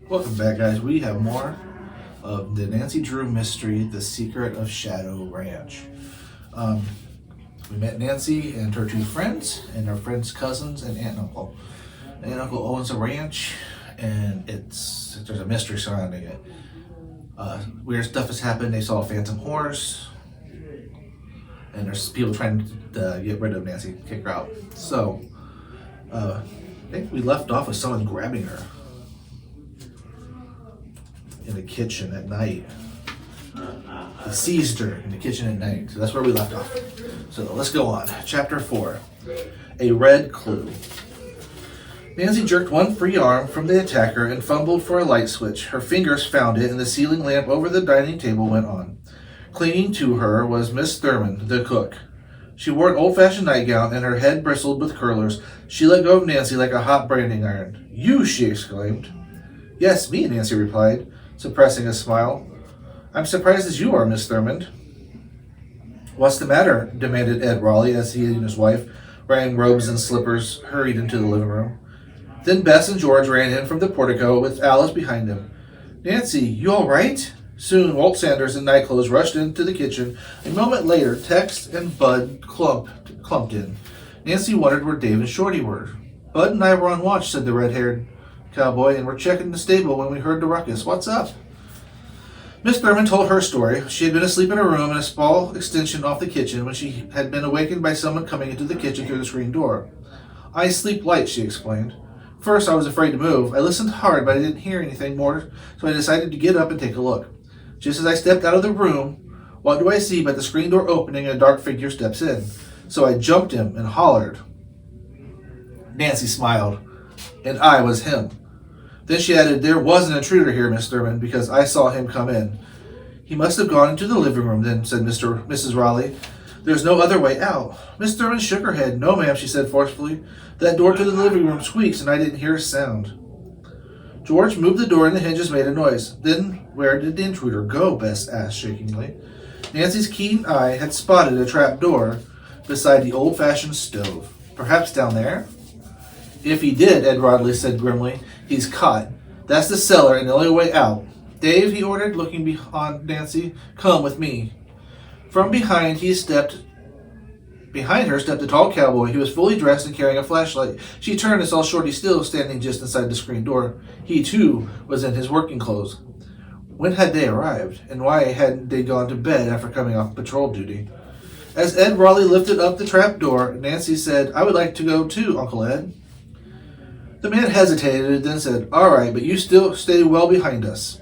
Welcome back, guys. We have more of the Nancy Drew mystery, The Secret of Shadow Ranch. We met Nancy and her two friends, and her friends' cousins and aunt and uncle. Aunt and uncle owns a ranch, and there's a mystery surrounding it. Weird stuff has happened. They saw a phantom horse, and there's people trying to get rid of Nancy, kick her out. So, I think we left off with someone grabbing her in the kitchen at night. He seized her in the kitchen at night. So that's where we left off. So let's go on. Chapter 4. A red clue. Nancy jerked one free arm from the attacker and fumbled for a light switch. Her fingers found it and the ceiling lamp over the dining table went on. Clinging to her was Miss Thurman, the cook. She wore an old-fashioned nightgown and her head bristled with curlers. She let go of Nancy like a hot branding iron. "You!" she exclaimed. "Yes, me," Nancy replied, suppressing a smile. "I'm surprised as you are, Miss Thurmond." "What's the matter?" demanded Ed Raleigh as he and his wife, wearing robes and slippers, hurried into the living room. Then Bess and George ran in from the portico with Alice behind them. "Nancy, you all right?" Soon Walt Sanders in nightclothes rushed into the kitchen. A moment later, Tex and Bud clumped in. Nancy wondered where Dave and Shorty were. "Bud and I were on watch," said the red-haired cowboy, "and we're checking the stable when we heard the ruckus. What's up?" Miss Thurman told her story. She had been asleep in her room in a small extension off the kitchen when she had been awakened by someone coming into the kitchen through the screen door. "I sleep light," she explained. "First, I was afraid to move. I listened hard, but I didn't hear anything more, so I decided to get up and take a look. Just as I stepped out of the room, what do I see but the screen door opening and a dark figure steps in. So I jumped him and hollered." Nancy smiled. "And I was him." Then she added, "There was an intruder here, Miss Thurman, because I saw him come in." "He must have gone into the living room then," said Mrs. Raleigh. "There's no other way out." Miss Thurman shook her head. "No, ma'am," she said forcefully. "That door to the living room squeaks, and I didn't hear a sound." George moved the door and the hinges made a noise. "Then where did the intruder go?" Bess asked shakingly. Nancy's keen eye had spotted a trap door beside the old-fashioned stove. "Perhaps down there?" "If he did," Ed Rodley said grimly, "he's caught. That's the cellar and the only way out. Dave," he ordered, looking beyond Nancy, "come with me." From behind her stepped a tall cowboy. He was fully dressed and carrying a flashlight. She turned and saw Shorty still standing just inside the screen door. He, too, was in his working clothes. When had they arrived, and why hadn't they gone to bed after coming off patrol duty? As Ed Raleigh lifted up the trap door, Nancy said, "I would like to go too, Uncle Ed." The man hesitated and then said, "All right, but you still stay well behind us."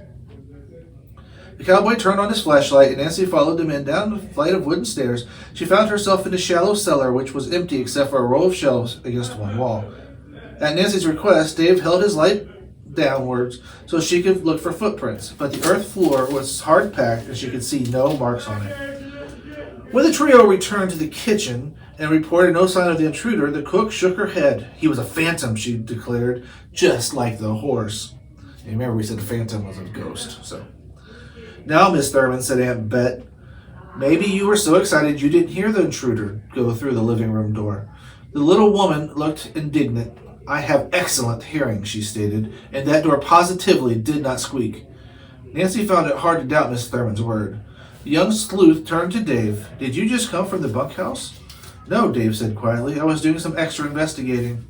The cowboy turned on his flashlight, and Nancy followed the men down the flight of wooden stairs. She found herself in a shallow cellar, which was empty except for a row of shelves against one wall. At Nancy's request, Dave held his light downwards so she could look for footprints, but the earth floor was hard-packed, and she could see no marks on it. When the trio returned to the kitchen and reported no sign of the intruder, the cook shook her head. "He was a phantom," she declared, "just like the horse." And remember, we said the phantom was a ghost, so... "Now, Miss Thurman," said Aunt Bet, "maybe you were so excited you didn't hear the intruder go through the living room door." The little woman looked indignant. "I have excellent hearing," she stated, "and that door positively did not squeak." Nancy found it hard to doubt Miss Thurman's word. The young sleuth turned to Dave. "Did you just come from the bunkhouse?" "No," Dave said quietly. "I was doing some extra investigating."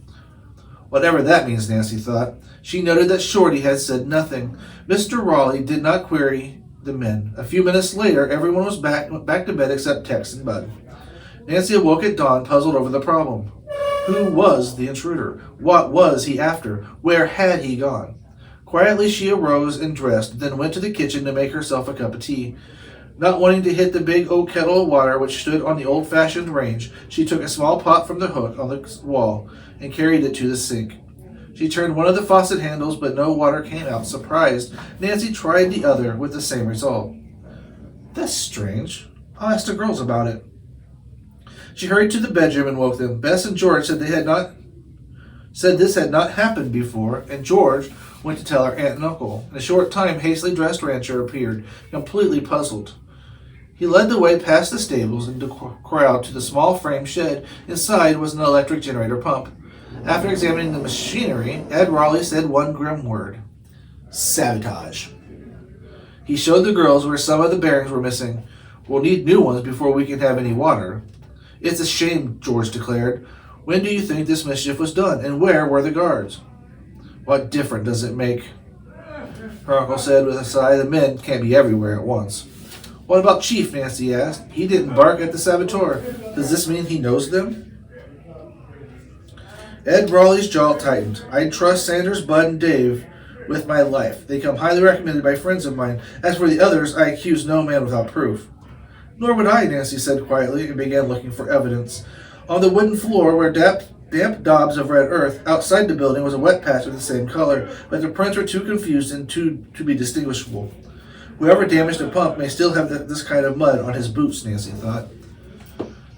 Whatever that means, Nancy thought. She noted that Shorty had said nothing. Mr. Raleigh did not query the men. A few minutes later, everyone was back to bed except Tex and Bud. Nancy awoke at dawn, puzzled over the problem. Who was the intruder? What was he after? Where had he gone? Quietly, she arose and dressed, then went to the kitchen to make herself a cup of tea. Not wanting to hit the big oak kettle of water which stood on the old-fashioned range, she took a small pot from the hook on the wall and carried it to the sink. She turned one of the faucet handles, but no water came out. Surprised, Nancy tried the other with the same result. "That's strange. I'll ask the girls about it." She hurried to the bedroom and woke them. Bess and George said this had not happened before, and George went to tell her aunt and uncle. In a short time, hastily dressed rancher appeared, completely puzzled. He led the way past the stables and the crowd to the small frame shed. Inside was an electric generator pump. After examining the machinery, Ed Raleigh said one grim word. Sabotage. He showed the girls where some of the bearings were missing. We'll need new ones before we can have any water. It's a shame, George declared. When do you think this mischief was done, and where were the guards? What difference does it make? Her uncle said with a sigh. The men can't be everywhere at once. What about Chief? Nancy asked. He didn't bark at the saboteur. Does this mean he knows them? Ed Brawley's jaw tightened. I'd trust Sanders, Bud, and Dave with my life. They come highly recommended by friends of mine. As for the others, I accuse no man without proof. Nor would I, Nancy said quietly, and began looking for evidence. On the wooden floor were damp daubs of red earth. Outside the building was a wet patch of the same color, but the prints were too confused and to be distinguishable. Whoever damaged the pump may still have this kind of mud on his boots, Nancy thought.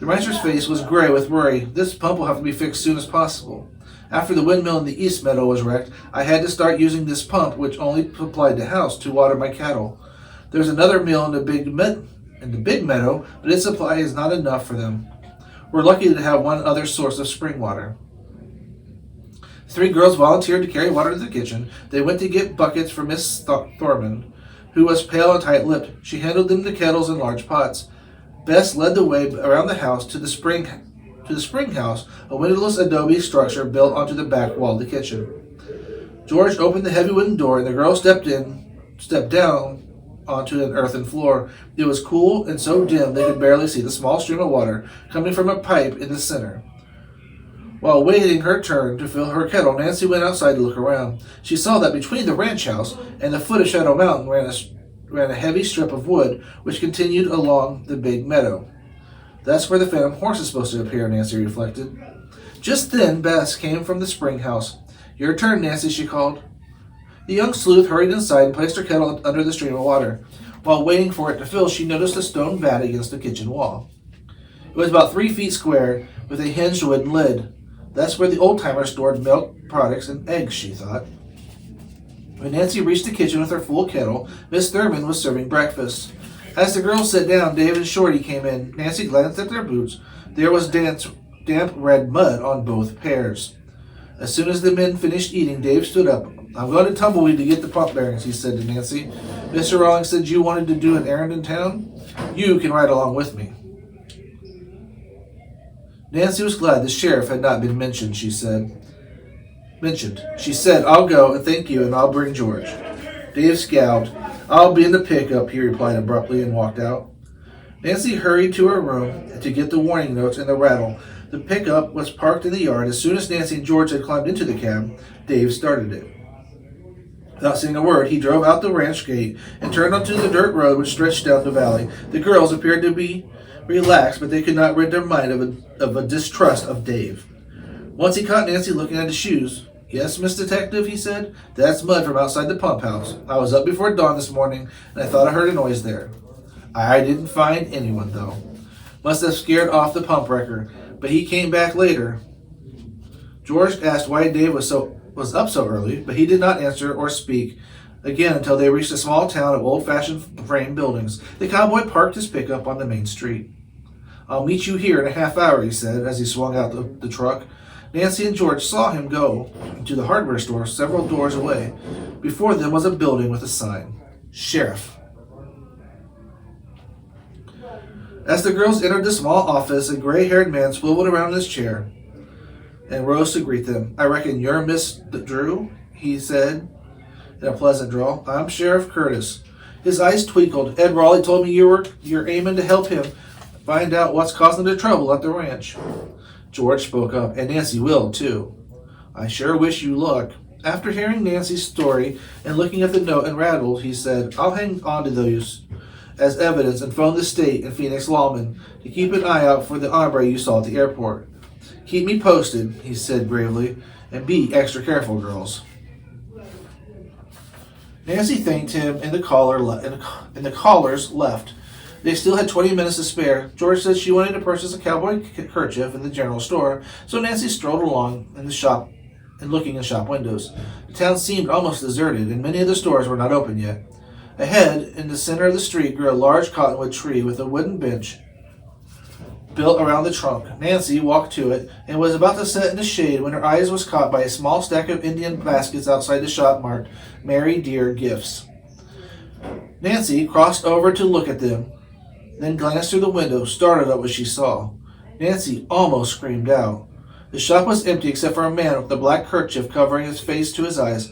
The rancher's face was gray with worry. This pump will have to be fixed soon as possible. After the windmill in the east meadow was wrecked, I had to start using this pump, which only supplied the house, to water my cattle. There's another mill in the big meadow, but its supply is not enough for them. We're lucky to have one other source of spring water. 3 girls volunteered to carry water to the kitchen. They went to get buckets for Miss Thorman, who was pale and tight-lipped. She handed them the kettles and large pots. Bess led the way around the house to the spring house, a windowless adobe structure built onto the back wall of the kitchen. George opened the heavy wooden door, and the girls stepped down onto an earthen floor. It was cool and so dim they could barely see the small stream of water coming from a pipe in the center. While waiting her turn to fill her kettle, Nancy went outside to look around. She saw that between the ranch house and the foot of Shadow Mountain ran a heavy strip of wood which continued along the big meadow. That's where the phantom horse is supposed to appear, Nancy reflected. Just then, Bess came from the spring house. Your turn, Nancy, she called. The young sleuth hurried inside and placed her kettle under the stream of water. While waiting for it to fill, she noticed a stone vat against the kitchen wall. It was about 3 feet square, with a hinged wooden lid. That's where the old-timers stored milk, products, and eggs, she thought. When Nancy reached the kitchen with her full kettle, Miss Thurman was serving breakfast. As the girls sat down, Dave and Shorty came in. Nancy glanced at their boots. There was damp red mud on both pairs. As soon as the men finished eating, Dave stood up. I'm going to Tumbleweed to get the pump bearings, he said to Nancy. Mr. Rawlings said you wanted to do an errand in town? You can ride along with me. Nancy was glad the sheriff had not been mentioned, she said. She said, I'll go, and thank you, and I'll bring George. Dave scowled. I'll be in the pickup, he replied abruptly, and walked out. Nancy hurried to her room to get the warning notes and the rattle. The pickup was parked in the yard. As soon as Nancy and George had climbed into the cab, Dave started it. Without saying a word, he drove out the ranch gate and turned onto the dirt road which stretched down the valley. The girls appeared to be relaxed, but they could not rid their mind of a distrust of Dave. Once he caught Nancy looking at his shoes. Yes, Miss Detective, he said. That's mud from outside the pump house. I was up before dawn this morning, and I thought I heard a noise there. I didn't find anyone, though. Must have scared off the pump wrecker, but he came back later. George asked why Dave was up so early, but he did not answer or speak again until they reached a small town of old-fashioned frame buildings. The cowboy parked his pickup on the main street. I'll meet you here in a half hour, he said as he swung out the truck. Nancy and George saw him go to the hardware store several doors away. Before them was a building with a sign. Sheriff. As the girls entered the small office, a gray-haired man swiveled around in his chair and rose to greet them. I reckon you're Miss Drew, he said in a pleasant drawl. I'm Sheriff Curtis. His eyes twinkled. Ed Raleigh told me you're aiming to help him find out what's causing the trouble at the ranch. George spoke up, and Nancy will, too. I sure wish you luck. After hearing Nancy's story and looking at the note and rattle, he said, I'll hang on to those as evidence and phone the state and Phoenix lawmen to keep an eye out for the hombre you saw at the airport. Keep me posted, he said gravely, and be extra careful, girls. Nancy thanked him, and the callers left. They still had 20 minutes to spare. George said she wanted to purchase a cowboy kerchief in the general store, so Nancy strolled along in the shop and looking in shop windows. The town seemed almost deserted, and many of the stores were not open yet. Ahead, in the center of the street, grew a large cottonwood tree with a wooden bench built around the trunk. Nancy walked to it and was about to sit in the shade when her eyes was caught by a small stack of Indian baskets outside the shop marked Mary Dear Gifts. Nancy crossed over to look at them, then glanced through the window, startled at what she saw. Nancy almost screamed out. The shop was empty except for a man with a black kerchief covering his face to his eyes.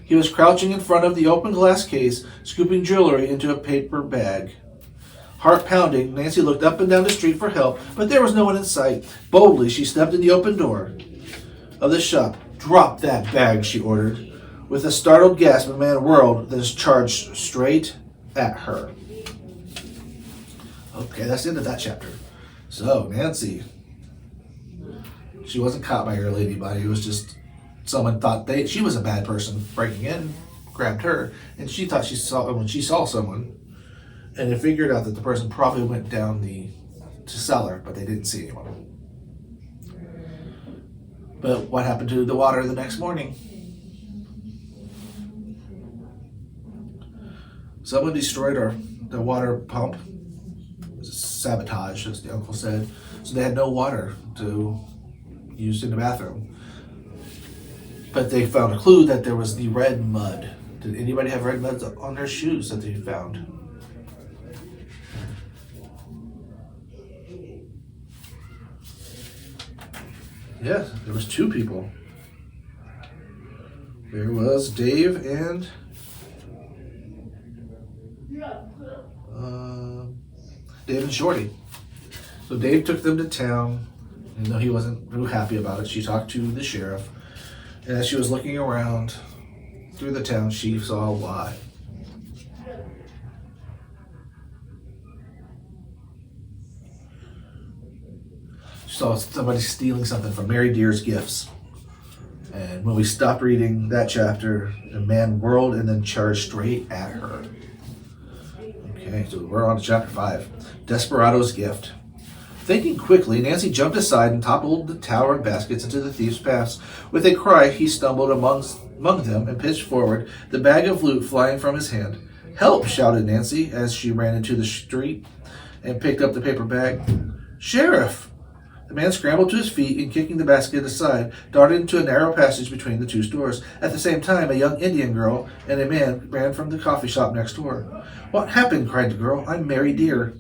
He was crouching in front of the open glass case, scooping jewelry into a paper bag. Heart pounding, Nancy looked up and down the street for help, but there was no one in sight. Boldly, she stepped in the open door of the shop. "Drop that bag," she ordered. With a startled gasp, the man whirled, then charged straight at her. Okay, that's the end of that chapter. So, Nancy, she wasn't caught by her anybody. It was just someone thought she was a bad person breaking in, grabbed her, and she thought she saw someone, and they figured out that the person probably went down to cellar, but they didn't see anyone. But what happened to the water the next morning? Someone destroyed the water pump. It was sabotage, as the uncle said. So they had no water to use in the bathroom. But they found a clue that there was the red mud. Did anybody have red mud on their shoes that they found? Yes, there was two people. There was Dave and Shorty. So Dave took them to town, even though he wasn't real happy about it. She talked to the sheriff, and as she was looking around through the town, she saw why. She saw somebody stealing something from Mary Dear's Gifts. And when we stopped reading that chapter, the man whirled and then charged straight at her. Okay, so we're on to chapter 5. Desperados' Gift. Thinking quickly, Nancy jumped aside and toppled the tower of baskets into the thief's paths. With a cry, he stumbled among them and pitched forward, the bag of loot flying from his hand. "Help!" shouted Nancy as she ran into the street and picked up the paper bag. "Sheriff!" The man scrambled to his feet and, kicking the basket aside, darted into a narrow passage between the two stores. At the same time, a young Indian girl and a man ran from the coffee shop next door. "What happened?" cried the girl. "I'm Mary Dear."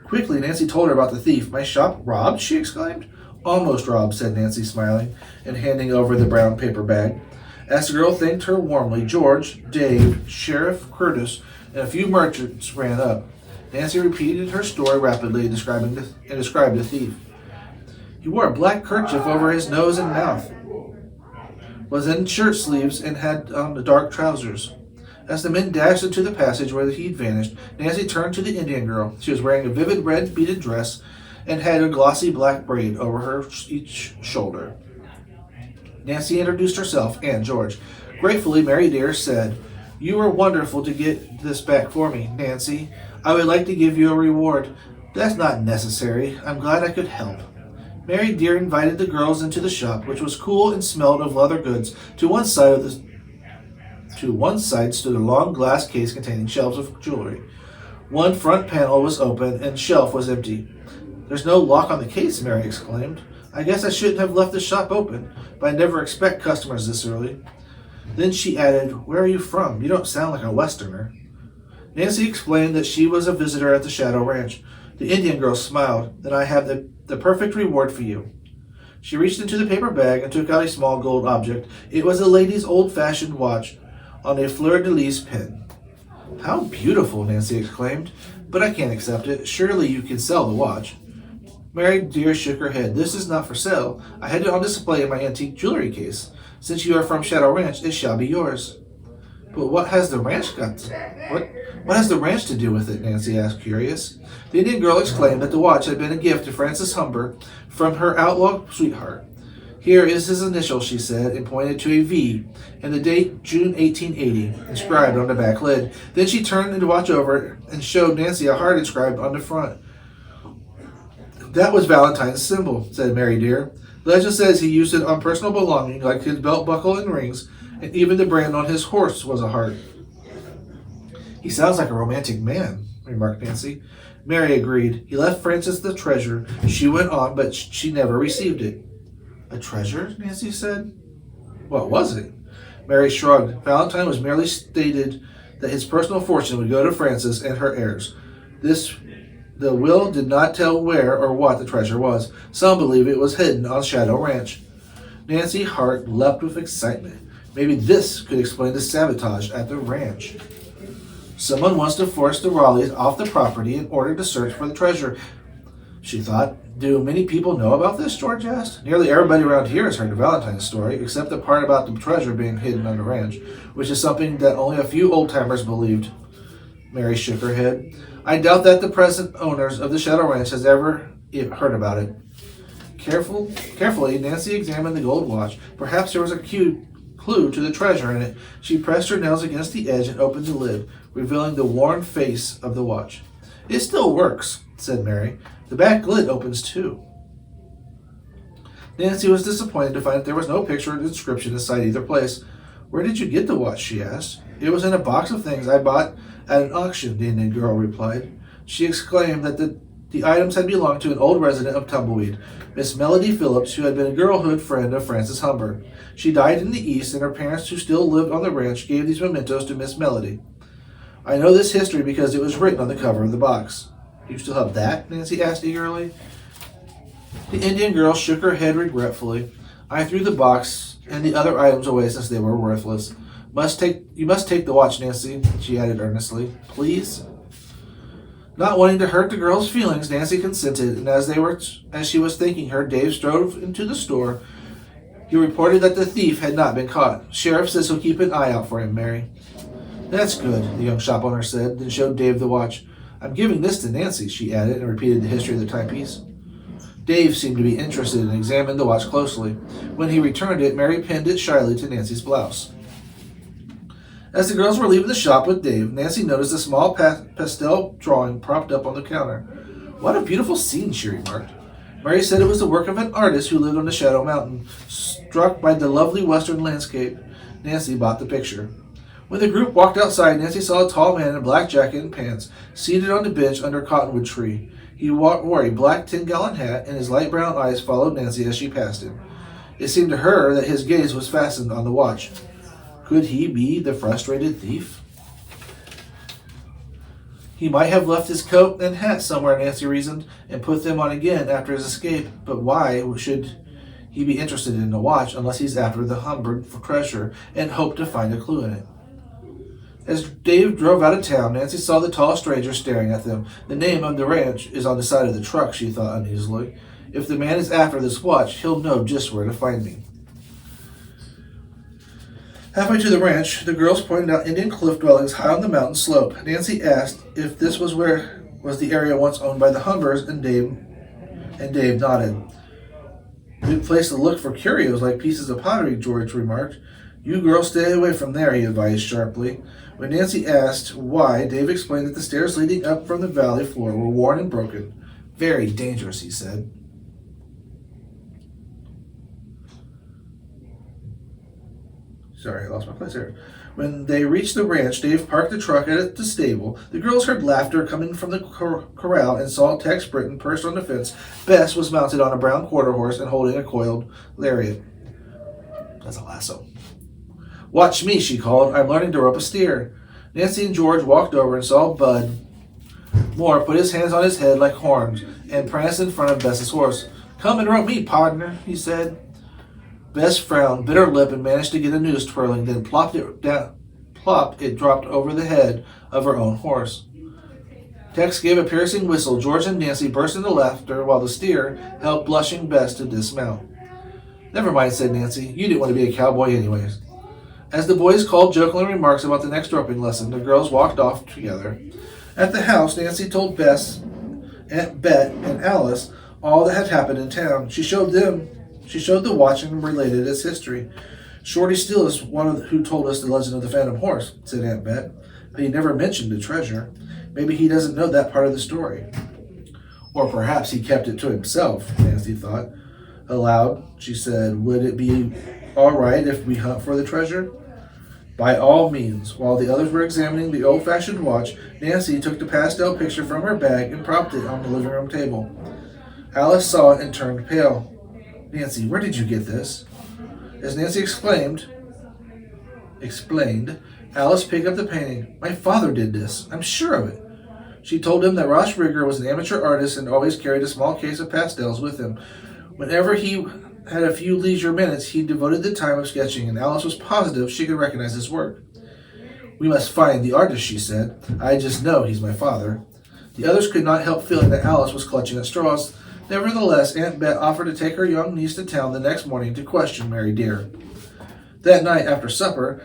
Quickly, Nancy told her about the thief. "My shop robbed?" she exclaimed. "Almost robbed," said Nancy, smiling and handing over the brown paper bag. As the girl thanked her warmly, George, Dave, Sheriff Curtis, and a few merchants ran up. Nancy repeated her story rapidly and described the thief. He wore a black kerchief over his nose and mouth, was in shirt sleeves, and had on the dark trousers. As the men dashed into the passage where he'd vanished, Nancy turned to the Indian girl. She was wearing a vivid red beaded dress and had a glossy black braid over each shoulder. Nancy introduced herself and George. Gratefully, Mary Dear said, "You were wonderful to get this back for me, Nancy. I would like to give you a reward." "That's not necessary. I'm glad I could help." Mary Dear invited the girls into the shop, which was cool and smelled of leather goods. To one side stood a long glass case containing shelves of jewelry. One front panel was open and shelf was empty. "There's no lock on the case," Mary exclaimed. "I guess I shouldn't have left the shop open, but I never expect customers this early." Then she added, "Where are you from? You don't sound like a Westerner." Nancy explained that she was a visitor at the Shadow Ranch. The Indian girl smiled. "Then I have the perfect reward for you." She reached into the paper bag and took out a small gold object. It was a lady's old-fashioned watch on a fleur-de-lis pin. "How beautiful!" Nancy exclaimed. "But I can't accept it. Surely you can sell the watch." Mary Dear shook her head. "This is not for sale. I had it on display in my antique jewelry case. Since you are from Shadow Ranch, it shall be yours." "But what has the ranch what has the ranch to do with it?" Nancy asked, curious. The Indian girl exclaimed that the watch had been a gift to Francis Humber from her outlaw sweetheart. "Here is his initial," she said, and pointed to a V and the date June 1880 inscribed on the back lid. Then she turned the watch over and showed Nancy a heart inscribed on the front. "That was Valentine's symbol," said Mary Dear. "Legend says he used it on personal belongings like his belt buckle and rings, and even the brand on his horse was a heart." "He sounds like a romantic man," remarked Nancy. Mary agreed. He left Frances the treasure. She went on, but she never received it. A treasure? Nancy said. What was it? Mary shrugged. Valentine was merely stated that his personal fortune would go to Frances and her heirs. The will did not tell where or what the treasure was. Some believe it was hidden on Shadow Ranch. Nancy's heart leapt with excitement. Maybe this could explain the sabotage at the ranch. Someone wants to force the Raleighs off the property in order to search for the treasure, she thought. Do many people know about this? George asked. Nearly everybody around here has heard the Valentine's story, except the part about the treasure being hidden on the ranch, which is something that only a few old-timers believed. Mary shook her head. I doubt that the present owners of the Shadow Ranch has ever heard about it. Carefully, Nancy examined the gold watch. Perhaps there was a clue to the treasure in it. She pressed her nails against the edge and opened the lid, revealing the worn face of the watch. It still works, said Mary. The back lid opens too. Nancy was disappointed to find that there was no picture or inscription inside either place. Where did you get the watch? She asked. It was in a box of things I bought at an auction, the Indian girl replied. She exclaimed that the items had belonged to an old resident of Tumbleweed, Miss Melody Phillips, who had been a girlhood friend of Frances Humber. She died in the East, and her parents, who still lived on the ranch, gave these mementos to Miss Melody. I know this history because it was written on the cover of the box. You still have that? Nancy asked eagerly. The Indian girl shook her head regretfully. I threw the box and the other items away since they were worthless. You must take the watch, Nancy, she added earnestly. Please? Not wanting to hurt the girl's feelings, Nancy consented, and as she was thanking her, Dave strode into the store. He reported that the thief had not been caught. Sheriff says he'll keep an eye out for him, Mary. That's good, the young shop owner said, then showed Dave the watch. I'm giving this to Nancy, she added, and repeated the history of the timepiece. Dave seemed to be interested and examined the watch closely. When he returned it, Mary pinned it shyly to Nancy's blouse. As the girls were leaving the shop with Dave, Nancy noticed a small pastel drawing propped up on the counter. What a beautiful scene, she remarked. Mary said it was the work of an artist who lived on the Shadow Mountain. Struck by the lovely western landscape, Nancy bought the picture. When the group walked outside, Nancy saw a tall man in a black jacket and pants, seated on the bench under a cottonwood tree. He wore a black 10-gallon hat, and his light brown eyes followed Nancy as she passed him. It seemed to her that his gaze was fastened on the watch. Could he be the frustrated thief? He might have left his coat and hat somewhere, Nancy reasoned, and put them on again after his escape. But why should he be interested in the watch unless he's after the Humber treasure and hoped to find a clue in it? As Dave drove out of town, Nancy saw the tall stranger staring at them. The name of the ranch is on the side of the truck, she thought uneasily. If the man is after this watch, he'll know just where to find me. Halfway to the ranch, the girls pointed out Indian cliff dwellings high on the mountain slope. Nancy asked if this was the area once owned by the Humbers, and Dave nodded. Good place to look for curios like pieces of pottery, George remarked. You girls stay away from there, he advised sharply. When Nancy asked why, Dave explained that the stairs leading up from the valley floor were worn and broken. Very dangerous, he said. Sorry, I lost my place here. When they reached the ranch, Dave parked the truck at the stable. The girls heard laughter coming from the corral and saw Tex Britton perched on the fence. Bess was mounted on a brown quarter horse and holding a coiled lariat. That's a lasso. Watch me, she called. I'm learning to rope a steer. Nancy and George walked over and saw Bud Moore put his hands on his head like horns and prance in front of Bess's horse. Come and rope me, partner, he said. Bess frowned, bit her lip, and managed to get a noose twirling, then plop, it dropped over the head of her own horse. Tex gave a piercing whistle. George and Nancy burst into laughter while the steer helped blushing Bess to dismount. Never mind, said Nancy. You didn't want to be a cowboy anyways. As the boys called joking remarks about the next roping lesson, the girls walked off together. At the house, Nancy told Bess, Aunt Bet, and Alice all that had happened in town. She showed the watch and related its history. Shorty Steele is one who told us the legend of the Phantom Horse, said Aunt Bet, but he never mentioned the treasure. Maybe he doesn't know that part of the story. Or perhaps he kept it to himself, Nancy thought. Aloud, she said, would it be all right if we hunt for the treasure? By all means. While the others were examining the old-fashioned watch, Nancy took the pastel picture from her bag and propped it on the living room table. Alice saw it and turned pale. Nancy, where did you get this? As Nancy explained, Alice picked up the painting. My father did this. I'm sure of it. She told him that Ross Rigger was an amateur artist and always carried a small case of pastels with him. Whenever he had a few leisure minutes, he devoted the time of sketching, and Alice was positive she could recognize his work. We must find the artist, she said. I just know he's my father. The others could not help feeling that Alice was clutching at straws. Nevertheless, Aunt Bet offered to take her young niece to town the next morning to question Mary Dear. That night, after supper,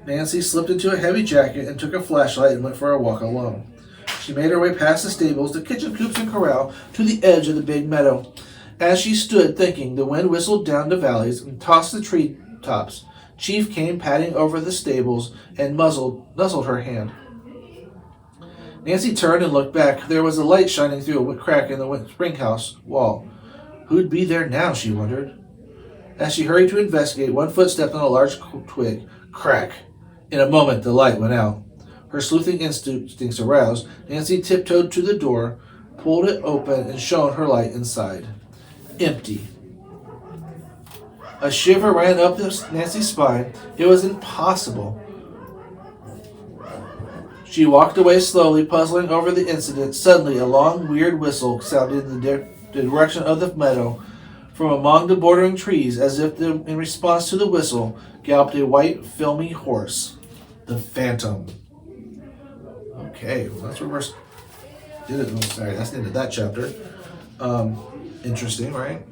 Nancy slipped into a heavy jacket and took a flashlight and went for a walk alone. She made her way past the stables, the kitchen coops and corral, to the edge of the big meadow. As she stood thinking, the wind whistled down the valleys and tossed the tree tops. Chief came padding over the stables and nuzzled her hand. Nancy turned and looked back. There was a light shining through a crack in the spring house wall. Who'd be there now, she wondered. As she hurried to investigate, one foot stepped on a large twig. Crack! In a moment, the light went out. Her sleuthing instincts aroused, Nancy tiptoed to the door, pulled it open, and shone her light inside. Empty. A shiver ran up Nancy's spine. It was impossible. She walked away slowly, puzzling over the incident. Suddenly, a long, weird whistle sounded in the direction of the meadow. From among the bordering trees, as if in response to the whistle, galloped a white, filmy horse. The Phantom. Okay, well, that's where sorry, that's the end of that chapter. Interesting, right?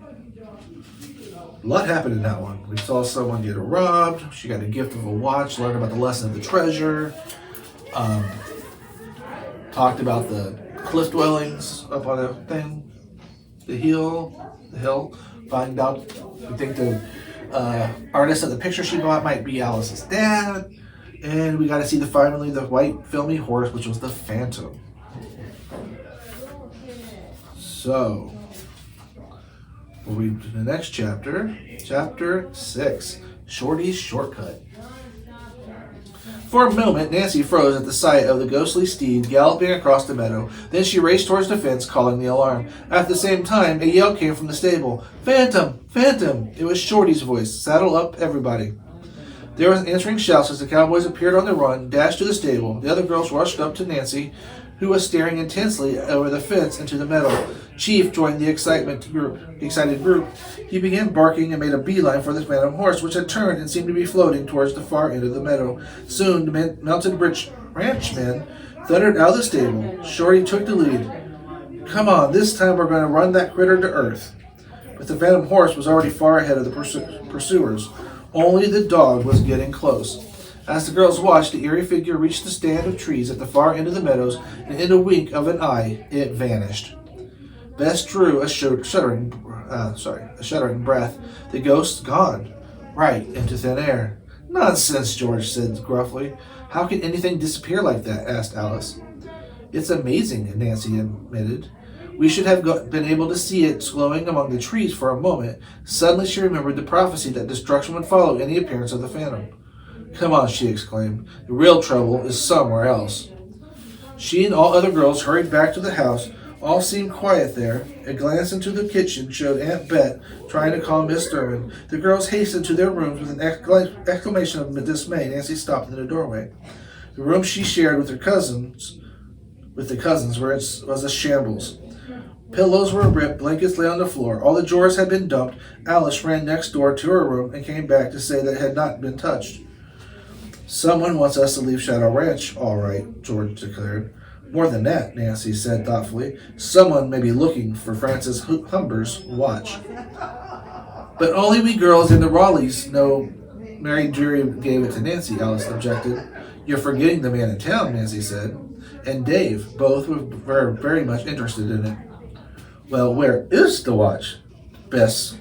A lot happened in that one. We saw someone get robbed. She got a gift of a watch, learned about the lesson of the treasure. Talked about the cliff dwellings up on the hill. Find out, we think the artist of the picture she bought might be Alice's dad. And we got to see finally the white filmy horse, which was the Phantom. So, we'll read the next chapter. Chapter 6, Shorty's Shortcut. For a moment, Nancy froze at the sight of the ghostly steed galloping across the meadow. Then she raced towards the fence, calling the alarm. At the same time, a yell came from the stable. Phantom! Phantom! It was Shorty's voice. Saddle up, everybody. There was answering shouts as the cowboys appeared on the run, dashed to the stable. The other girls rushed up to Nancy, who was staring intensely over the fence into the meadow. Chief joined the excited group. He began barking and made a beeline for the phantom horse, which had turned and seemed to be floating towards the far end of the meadow. Soon, the mounted ranchmen thundered out of the stable. Shorty took the lead. Come on, this time we're going to run that critter to earth. But the phantom horse was already far ahead of the pursuers. Only the dog was getting close. As the girls watched, the eerie figure reached the stand of trees at the far end of the meadows, and in a wink of an eye, it vanished. Bess drew a shuddering breath. The ghost gone, right into thin air. Nonsense, George said gruffly. How can anything disappear like that? Asked Alice. It's amazing, Nancy admitted. We should have been able to see it glowing among the trees for a moment. Suddenly she remembered the prophecy that destruction would follow any appearance of the phantom. Come on, she exclaimed. The real trouble is somewhere else. She and all other girls hurried back to the house. All seemed quiet there. A glance into the kitchen showed Aunt Bet trying to calm Miss Thurman. The girls hastened to their rooms with an exclamation of dismay. Nancy stopped in the doorway. The room she shared with the cousins was a shambles. Pillows were ripped, blankets lay on the floor. All the drawers had been dumped. Alice ran next door to her room and came back to say that it had not been touched. Someone wants us to leave Shadow Ranch, all right, George declared. More than that, Nancy said thoughtfully. Someone may be looking for Francis Humber's watch. But only we girls in the Raleighs know Mary Deary gave it to Nancy, Alice objected. You're forgetting the man in town, Nancy said. And Dave. Both were very much interested in it. Well, where is the watch? Asked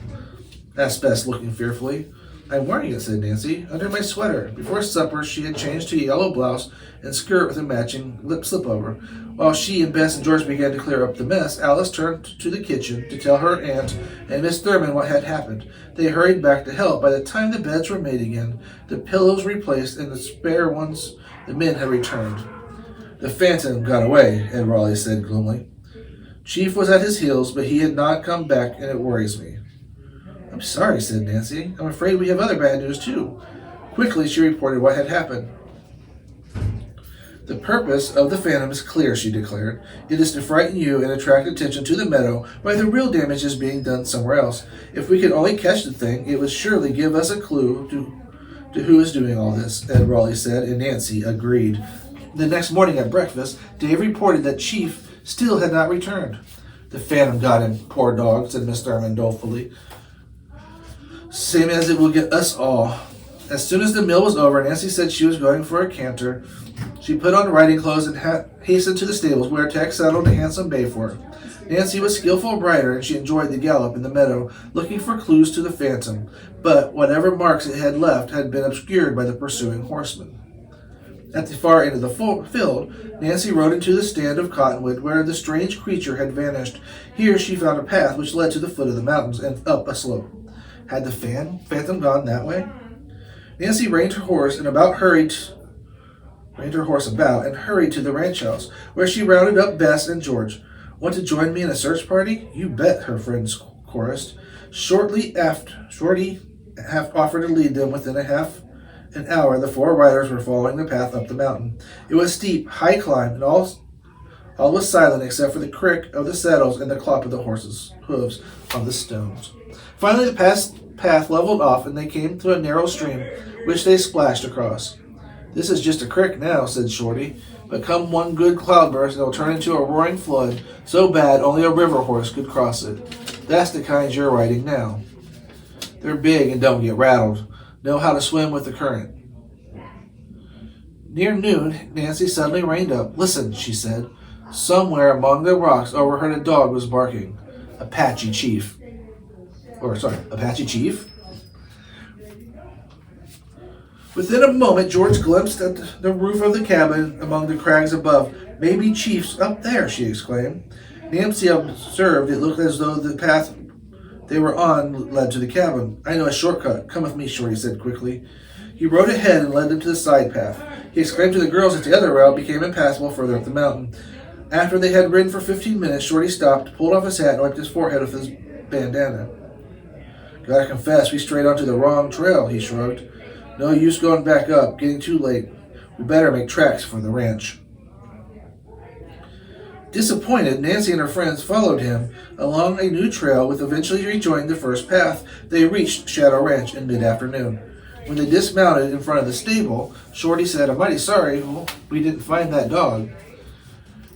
Bess, looking fearfully. I'm wearing it, said Nancy, under my sweater. Before supper, she had changed to a yellow blouse and skirt with a matching slip-over. While she and Bess and George began to clear up the mess, Alice turned to the kitchen to tell her aunt and Miss Thurman what had happened. They hurried back to help. By the time the beds were made again, the pillows replaced, and the spare ones the men had returned. The phantom got away, Ed Raleigh said gloomily. Chief was at his heels, but he had not come back, and it worries me. I'm sorry, said Nancy. I'm afraid we have other bad news, too. Quickly, she reported what had happened. The purpose of the phantom is clear, she declared. It is to frighten you and attract attention to the meadow, while the real damage is being done somewhere else. If we could only catch the thing, it would surely give us a clue to who is doing all this, Ed Raleigh said, and Nancy agreed. The next morning at breakfast, Dave reported that Chief still had not returned. The phantom got him, poor dog, said Miss Thurman dolefully. Same as it will get us all. As soon as the meal was over, Nancy said she was going for a canter. She put on riding clothes and hastened to the stables, where Tex saddled a handsome bay for her. Nancy was a skillful rider, and she enjoyed the gallop in the meadow, looking for clues to the phantom. But whatever marks it had left had been obscured by the pursuing horsemen. At the far end of the field, Nancy rode into the stand of cottonwood where the strange creature had vanished. Here she found a path which led to the foot of the mountains and up a slope. Had the phantom gone that way? Nancy reined her horse about and hurried to the ranch house, where she rounded up Bess and George. Want to join me in a search party? You bet, her friends chorused. Shorty half offered to lead them. Within half an hour, the four riders were following the path up the mountain. It was steep, high climb, and all was silent except for the crick of the saddles and the clop of the horses' hooves on the stones. Finally, the path leveled off, and they came to a narrow stream, which they splashed across. This is just a creek now, said Shorty, but come one good cloudburst, and it will turn into a roaring flood, so bad only a river horse could cross it. That's the kind you're riding now. They're big and don't get rattled. Know how to swim with the current. Near noon, Nancy suddenly reined up. Listen, she said. Somewhere among the rocks overheard a dog was barking. Apache Chief. Apache Chief? Within a moment, George glimpsed at the roof of the cabin among the crags above. Maybe Chief's up there, she exclaimed. Nancy observed it looked as though the path they were on led to the cabin. I know a shortcut. Come with me, Shorty said quickly. He rode ahead and led them to the side path. He exclaimed to the girls that the other route became impassable further up the mountain. After they had ridden for 15 minutes, Shorty stopped, pulled off his hat, and wiped his forehead with his bandana. Gotta confess, we strayed onto the wrong trail, he shrugged. No use going back up, getting too late. We better make tracks for the ranch. Disappointed, Nancy and her friends followed him along a new trail, which eventually rejoined the first path. They reached Shadow Ranch in mid-afternoon. When they dismounted in front of the stable, Shorty said, I'm mighty sorry we didn't find that dog.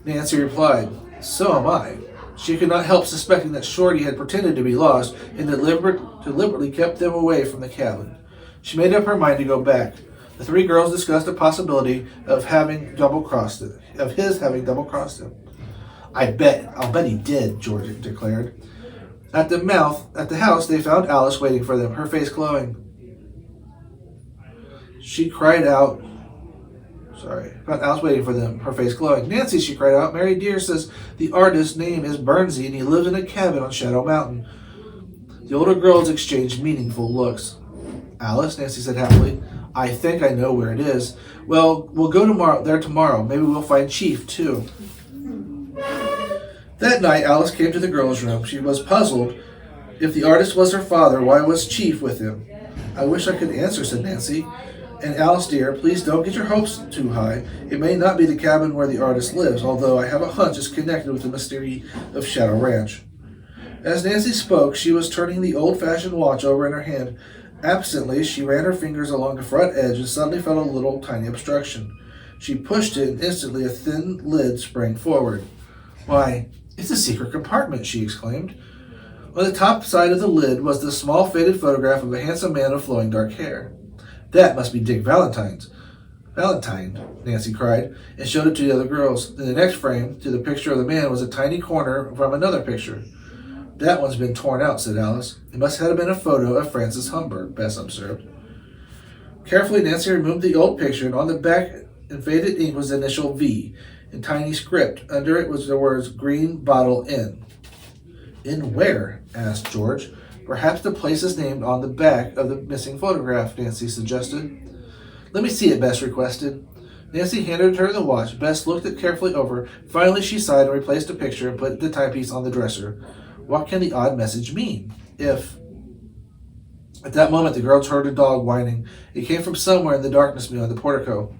Nancy replied, So am I. She could not help suspecting that Shorty had pretended to be lost and deliberately kept them away from the cabin. She made up her mind to go back. The three girls discussed the possibility of his having double-crossed him. I'll bet he did, George declared. At the house, they found Alice waiting for them, her face glowing. She cried out. Found Alice waiting for them, her face glowing. Nancy, she cried out. Mary Dear says the artist's name is Burnsy and he lives in a cabin on Shadow Mountain. The older girls exchanged meaningful looks. Alice, Nancy said happily, I think I know where it is. Well, we'll go tomorrow. Maybe we'll find Chief, too. That night, Alice came to the girls' room. She was puzzled. If the artist was her father, why was Chief with him? I wish I could answer, said Nancy. And Alice, dear, please don't get your hopes too high. It may not be the cabin where the artist lives, although I have a hunch it's connected with the mystery of Shadow Ranch. As Nancy spoke, she was turning the old-fashioned watch over in her hand. Absently, she ran her fingers along the front edge and suddenly felt a little tiny obstruction. She pushed it, and instantly a thin lid sprang forward. Why, it's a secret compartment, she exclaimed. On the top side of the lid was the small faded photograph of a handsome man with flowing dark hair. That must be Dick Valentine, Nancy cried, and showed it to the other girls. In the next frame, to the picture of the man, was a tiny corner from another picture. That one's been torn out, said Alice. It must have been a photo of Francis Humbert, Bess observed. Carefully, Nancy removed the old picture, and on the back in faded ink was the initial V. In tiny script, under it was the words Green Bottle Inn. In where? Asked George. Perhaps the place is named on the back of the missing photograph, Nancy suggested. Let me see it, Bess requested. Nancy handed her the watch. Bess looked it carefully over. Finally, she sighed and replaced the picture and put the timepiece on the dresser. What can the odd message mean? If... At that moment, the girls heard a dog whining. It came from somewhere in the darkness beyond the portico.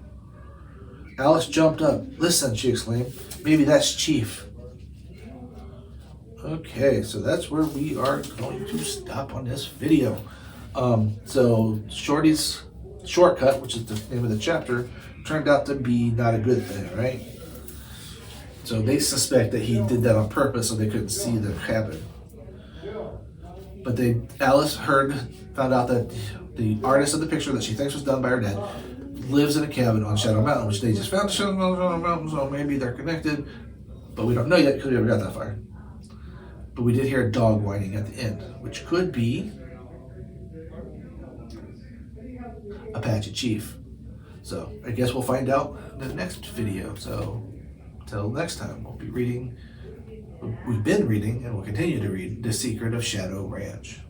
Alice jumped up. Listen, she exclaimed. Maybe that's Chief. Okay, so that's where we are going to stop on this video. So Shorty's shortcut, which is the name of the chapter, turned out to be not a good thing, right? So they suspect that he did that on purpose so they couldn't see the cabin. But Alice found out that the artist of the picture that she thinks was done by her dad lives in a cabin on Shadow Mountain, which they just found Shadow Mountain, so maybe they're connected. But we don't know yet because we never got that far. But we did hear a dog whining at the end, which could be Apache Chief. So I guess we'll find out in the next video. So until next time, we've been reading and we'll continue to read The Secret of Shadow Ranch.